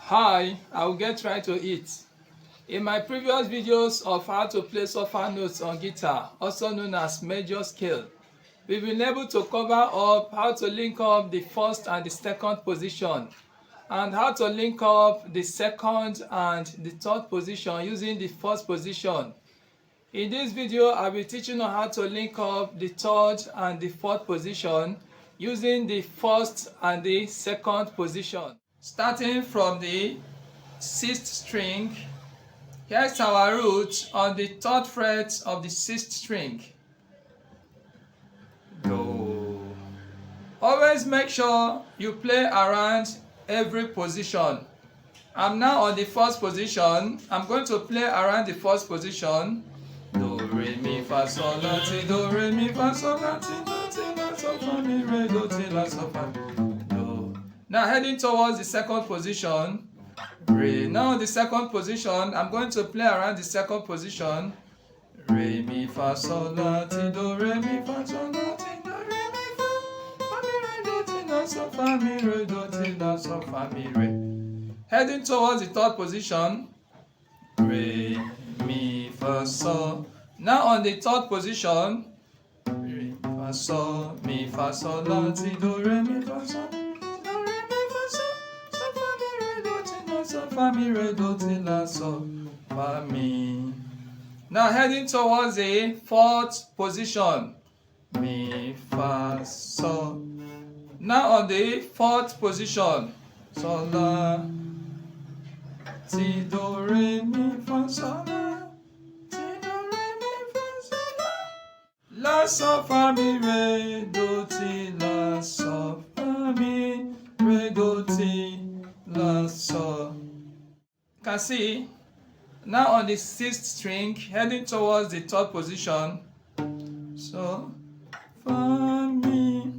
Hi, I will get right to it. In my previous videos of how to play sofa notes on guitar, also known as major scale, we've been able to cover up how to link up the first and the second position and how to link up the second and the third position using the first position. In this video, I'll be teaching you how to link up the third and the fourth position using the first and the second position. Starting from the sixth string, here's our root on the third fret of the sixth string. Do. Always make sure you play around every position. I'm now on the first position. I'm going to play around the first position. Do, re, mi, fa, sol, la, ti, do, re, mi, fa, sol, la, ti, do, ti, la, sol, fa, mi, re, do, ti, la, sol, fa, do. Now heading towards the second position. Re. Now the second position, I'm going to play around the second position. Re, mi, fa, sol, la, ti, do, re, mi, fa, sol, la, ti, do, re, mi, fa, mi, re, do, ti, la, sol, fa, mi, re, do, ti, la, sol, fa, mi, re. Heading towards the third position. Re, mi, fa, sol. Now on the third position. Re, fa, sol, mi, fa, sol, la, ti, do, re, mi, fa, sol. So fa mi re do ti la so fa mi. Now heading towards the fourth position. Mi fa so. Now on the fourth position. So la ti do re mi fa so la ti do re mi fa so la so fa mi re do ti la so fa mi re do ti la so. You can see now on the sixth string heading towards the third position. So fa mi.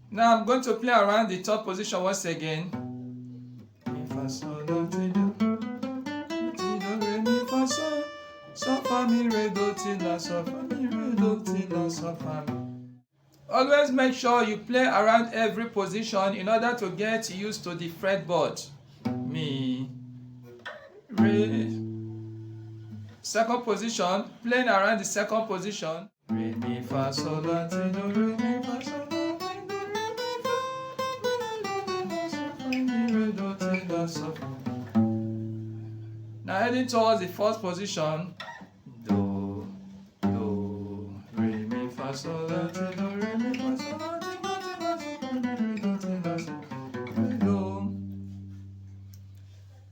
Now I'm going to play around the third position once again. Mi fa sol la ti do re mi fa sol so fa mi re do ti la so fa mi re do ti la so fa mi. Always make sure you play around every position in order to get used to the fretboard. Mi, re. Second position, playing around the second position. Re, mi, fa, sol, la, ti, do, re, mi, fa, sol, la, ti, do, re, mi, fa, do, ti, la, sol, fa. Now heading towards the fourth position. Do, re, mi, fa, sol, la, ti, do, re, mi, fa, sol, la, ti, do, ti, la, sol, fa, do.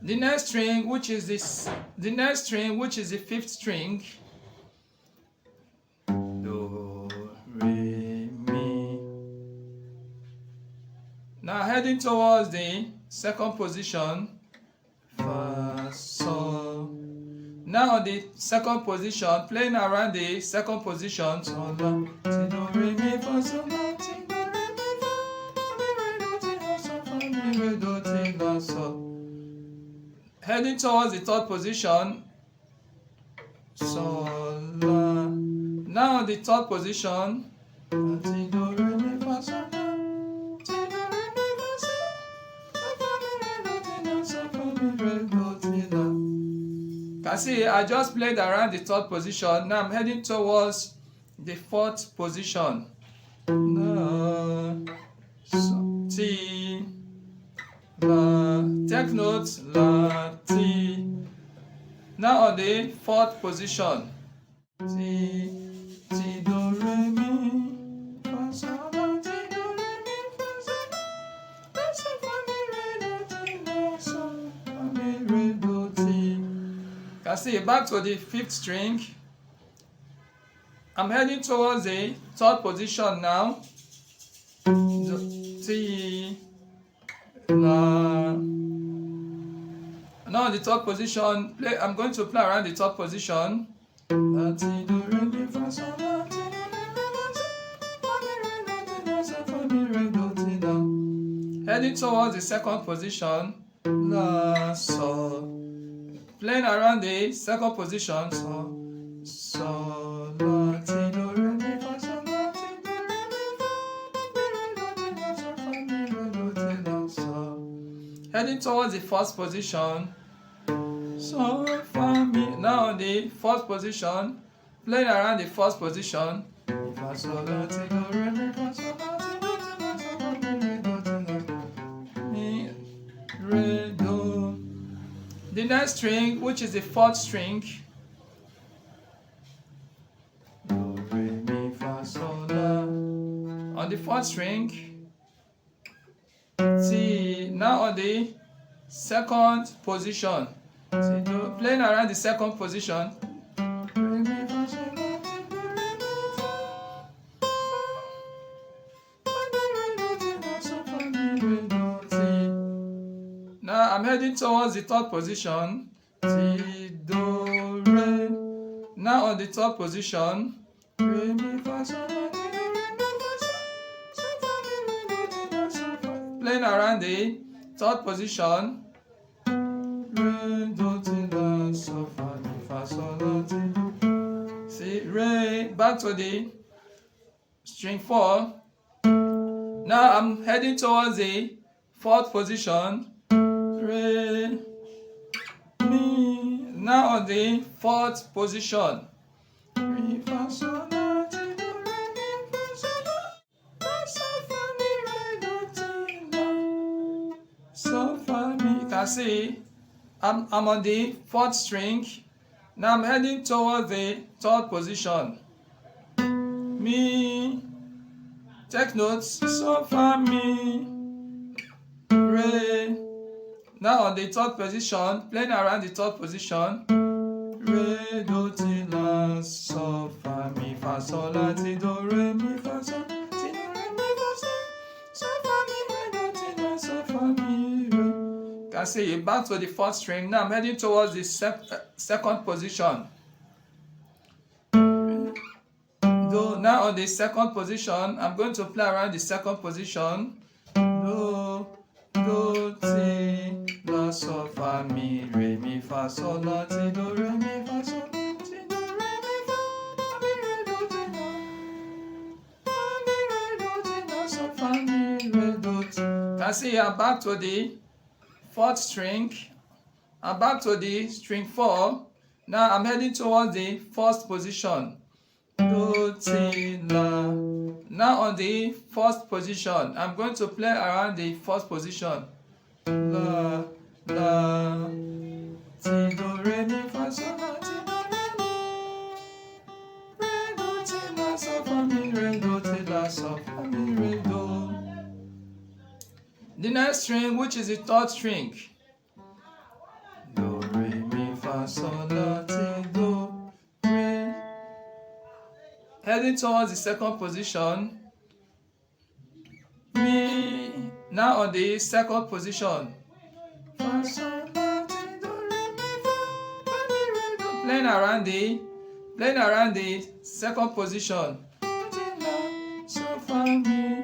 The next string, which is the fifth string. Do, re, mi. Now heading towards the second position. Fa, sol. Now on the second position, playing around the second position. Sol, la, ti, do, re, mi, fa, sol, la, ti, do, re, mi, fa, mi, re, do, ti, la, sol, fa, mi, re, do, ti, la, sol. Heading towards the third position. Sol, la. Now on the third position. Ti, do, re, mi, fa, sol, la. Ti, do, re, mi, fa, sol. So, fa, mi, re, do, ti, la, so, fa, mi, re, do, ti, la. Can see I just played around the third position. Now I'm heading towards the fourth position. La, so, ti, la. Take note, la, ti. Now on the fourth position. Ti, ti, do, re, mi, fa, sol, la, ti, do, re, mi, fa, sol, la, so, fa, mi, re, do, ti, la, so, fa, mi, re, do, ti. Can see back to the fifth string. I'm heading towards the third position now. Ti, la. Now the third position, I'm going to play around the third position. La, ti, do, re, mi, fa, sol, la, ti, do, re, mi, fa, sol, fa, mi, re, do, ti, la, so, fa, mi, re, do, ti, la. Heading towards the second position. La, sol. Playing around the second position. So, sol, la, ti, do, re, mi, fa, sol, la, ti, do, re, mi, fa, mi, re, do, ti, la, so, fa, mi, re, do, ti, la, so. heading towards the first position. So fa mi. Now on the fourth position, playing around the first position. Fa sol la ti do re mi fa sol la ti do ti la so fa mi re do. The next string, which is the fourth string, do re mi fa sol la. On the fourth string, T. Now on the second position, playing around the second position. Now I'm heading towards the third position. Ti, do, re. Now on the third position, re, mi, fa, sol, la, ti, do, re, mi, fa, sol, so, fa, mi, re, do, ti, la, so, fa. Playing around the third position. Re, do, ti, la, so, fa, mi, fa, sol, la, ti, do. See, re, back to the string 4. Now I'm heading towards the fourth position. Re, mi. Now on the fourth position. Re, fa, sol, la, ti, do, re, mi, fa, sol, la, so, fa, mi, re, do, ti, la, so, fa, mi. You can see I'm on the fourth string. Now I'm heading towards the third position. Mi. Take notes. So, fa, mi, re. Now on the third position, playing around the third position. Re, do, ti, la, so, fa, mi, fa, sol, la, ti, do, re, mi, fa, sol, ti, do, re, mi, fa, sol, so, fa, mi, re, do, ti, la, so, fa, mi, re. You can see back to the fourth string. Now I'm heading towards the second position. Do. Now on the second position, I'm going to play around the second position. Do, ti, la, so, fa, mi, re, mi, fa, sol, la, ti, do, re, mi, fa, sol, ti, do, re, mi, fa, mi, re, do, ti, la, fa, mi, re, do, ti, la, so, fa, mi, re, do, ti. Can see I'm back to the fourth string. I'm back to the string 4. Now I'm heading towards the first position. Do, ti, la. Now on the first position, I'm going to play around the first position. La, la, ti, do, re, mi, fa, sol, la, ti, do, re, mi, re, do, ti, la, so, fa, mi, re, do, ti, la, so, fa, mi, re, do. The next string, which is the third string. Do, re, mi, fa, sol, la, ti, do, re. Heading towards the second position. Mi. Now on the second position. Fa, sol, la, ti, do, re, mi, fa, mi, re, do. Playing around the second position. Do, ti, la, so, fa, mi,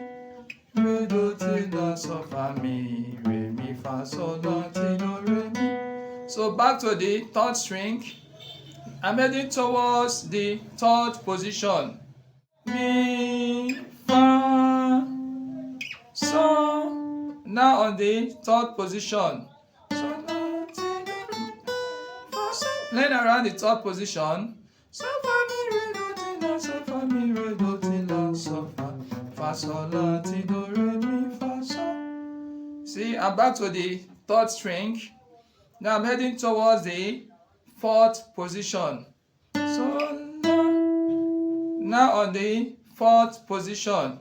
re, do, ti, la, so, fa, mi, re, mi, fa, sol, la, ti, do, re, mi. So back to the third string. I'm heading towards the third position. Mi, fa, so. Now on the third position. So, la, ti, do, re, fa, so. Playing around the third position. So, fa, mi, re, do, ti, la, so, fa, mi, re, do, ti, la, so, fa, sol, la, ti, do, re, mi, fa, so. See, I'm back to the third string. Now I'm heading towards the fourth position. So, la. Now on the fourth position.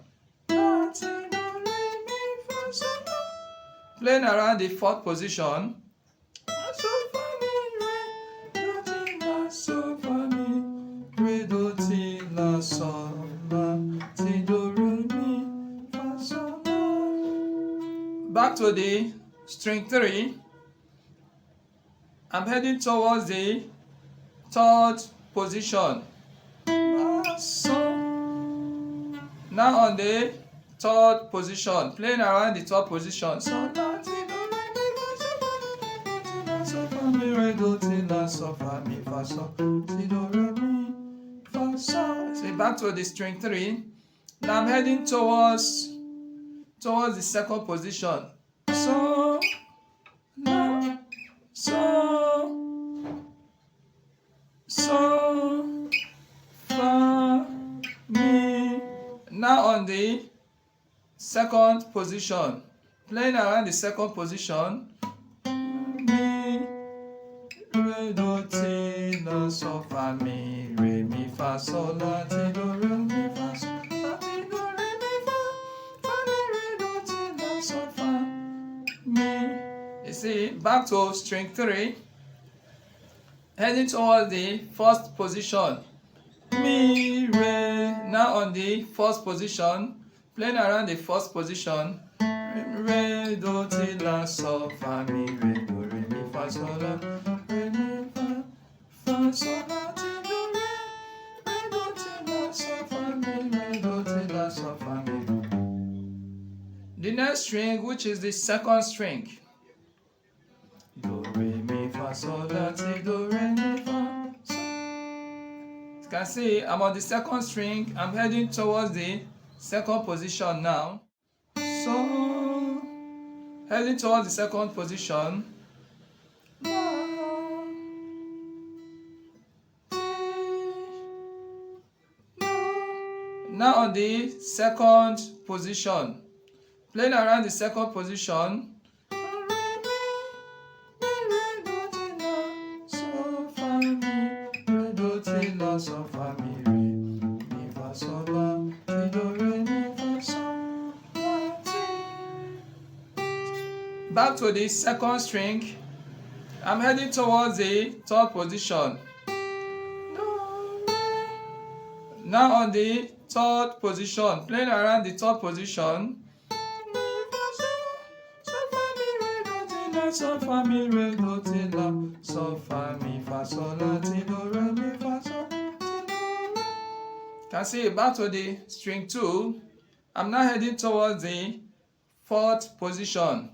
La, ti, do, re, mi, fa, so, la. Playing around the fourth position. So, fa, mi, re, do, ti, la, so, fa, mi, re, do, ti, la, so, la, ti, do, re, mi, fa, so, la. Back to the string 3. I'm heading towards the third position. So, now on the third position, playing around the third position. So, la, ti, do, re, mi, fa, so, fa, mi, re, do, ti, la, so, fa, mi, fa, so, ti, do, re, mi, fa, so. See, back to the string 3. Now I'm heading towards the second position. So, second position, playing around the second position. Mi, re, do, ti, la, sol, fa, mi, re, mi, fa, sol, la, ti, do, re, mi, fa, sol, la, ti, do, re, mi, fa, mi, re, do, ti, la, sol, fa, mi. You see, back to string 3, heading towards the first position. Mi, re, now on the first position, playing around the first position. Re, do, ti, la, sol, fa, mi, re, do, re, mi, fa, sol, la, re, mi, fa, sol, la, ti, do, re, do, ti, la, sol, fa, mi, re, do, ti, la, sol, fa, mi. The next string, which is the second string. Do, re, mi, fa, sol, la, ti, do, re, mi, fa, sol. You can see I'm on the second string. I'm heading towards the second position now. So, heading towards the second position. Now on the second position, playing around the second position. Back to the second string, I'm heading towards the third position. Now on the third position, playing around the third position. Sol, fa, mi, re, do, ti, la, sol, fa, mi, fa, sol, la, ti, do, re, mi, fa, sol, ti, do, re. Can see back to the string 2. I'm now heading towards the fourth position.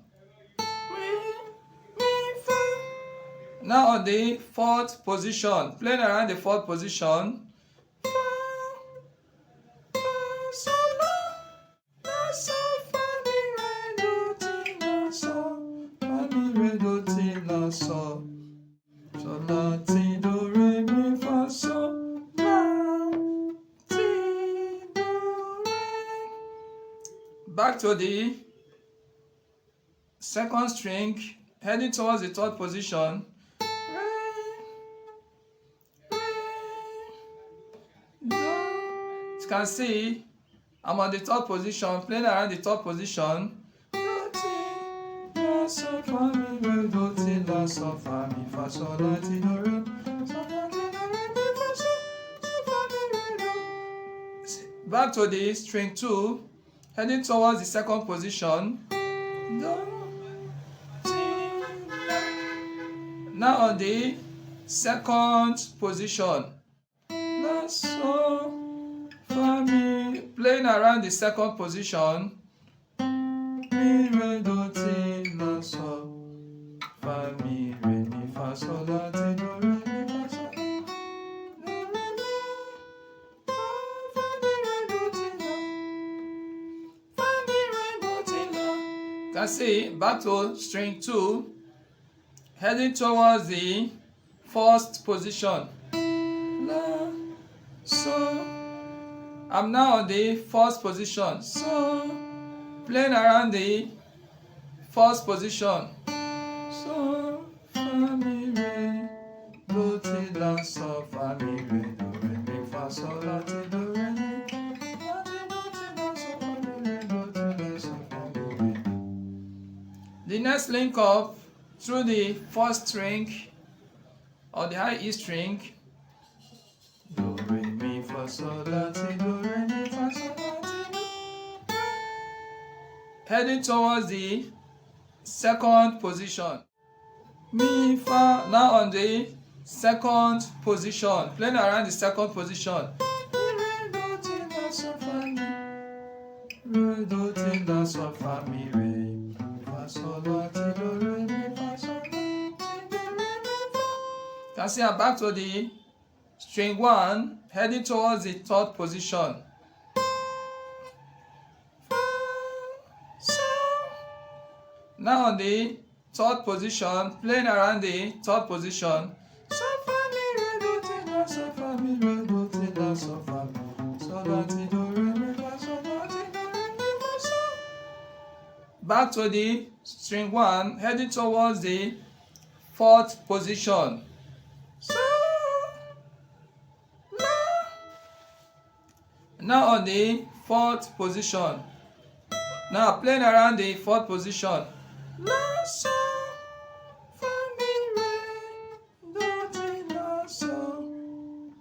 Now on the fourth position, playing around the fourth position. Sol, sol, la, ti, do, re, mi, fa, sol, la, ti, do, re. Back to the second string, heading towards the third position. Re, do. You can see I'm on the third position, playing around the third position. Sol, fa, mi, re, do, ti, la, sol, fa, mi, fa, sol, la, ti, do, re, sol, la, ti, do, re, mi, fa, sol, fa, mi, re, do. Back to the string 2, heading towards the second position. Do, ti, la. Now on the second position. La, sol, fa, mi, playing around the second position. Mi, re, do, ti, la, sol, fa, mi, re, mi, fa, sol, la, ti, do, re, mi, fa, sol, do, re, mi, fa, mi, re, do, ti, la, fa, mi, re, do, ti, la. You can see back to string 2, heading towards the first position. La, so, I'm now on the first position. So, playing around the first position. So, fa, mi, re, do, ti, la, sol, fa, mi, re, do, re, mi, fa, sol, la, ti, do, re, mi, la, ti, do, ti, la, sol, fa, mi, re, do, ti, la, sol, fa, mi, re. The next link up through the first string or the high E string. Do, re, mi, fa, sol, la, ti, do, re, mi, fa, sol, la, ti, do, re. Heading towards the second position. Mi, fa, now on the second position, playing around the second position. Re, do, ti, la, sol, fa, mi, re, do, ti, la, sol, fa, mi, re, fa, sol, la, ti, do, re, mi, fa, sol, la, ti, do, re, mi, fa. Can see I'm back to the string 1, heading towards the third position. Now on the third position, playing around the third position. Sol, fa, mi, re, do, ti, la, sol, fa, mi, re, do, ti, la, sol, fa, mi, sol, la, ti, do, re, mi, fa, sol, la, ti, do, re, mi, fa, sol, back to the string 1, heading towards the 4th position. So, la. Now on the 4th position. Now playing around the 4th position. La, so, fa, mi, re, do, ti, la, so,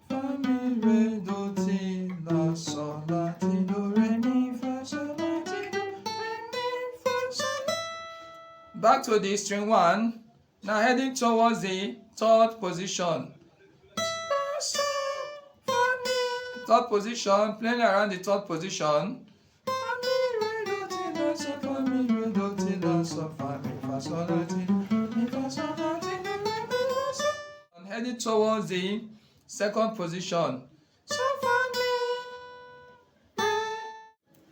fa, mi, re, do, ti, la, so, la, ti, do, re, mi, fa, so, la, ti, do, re, mi, fa, so, la. Back to the string 1. Now heading towards the 3rd position. La, so, fa, mi. 3rd position, playing around the 3rd position. I'm heading towards the 2nd position.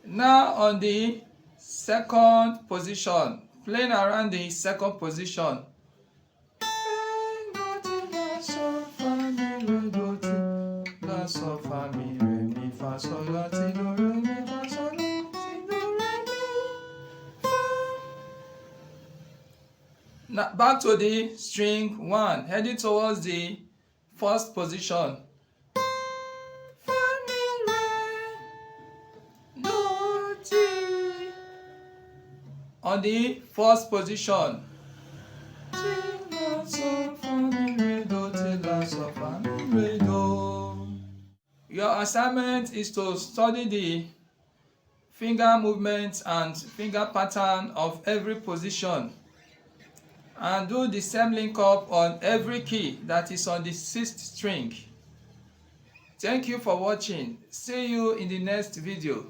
Now on the 2nd position, playing around the 2nd position. Now back to the string 1, heading towards the 1st position. Fa, mi, re, do, ti. On the 1st position. Ti, la, so, fa, mi, re, do, ti, la, so, fa, mi, re, do. Your assignment is to study the finger movements and finger pattern of every position, and do the same link up on every key that is on the 6th string. Thank you for watching. See you in the next video.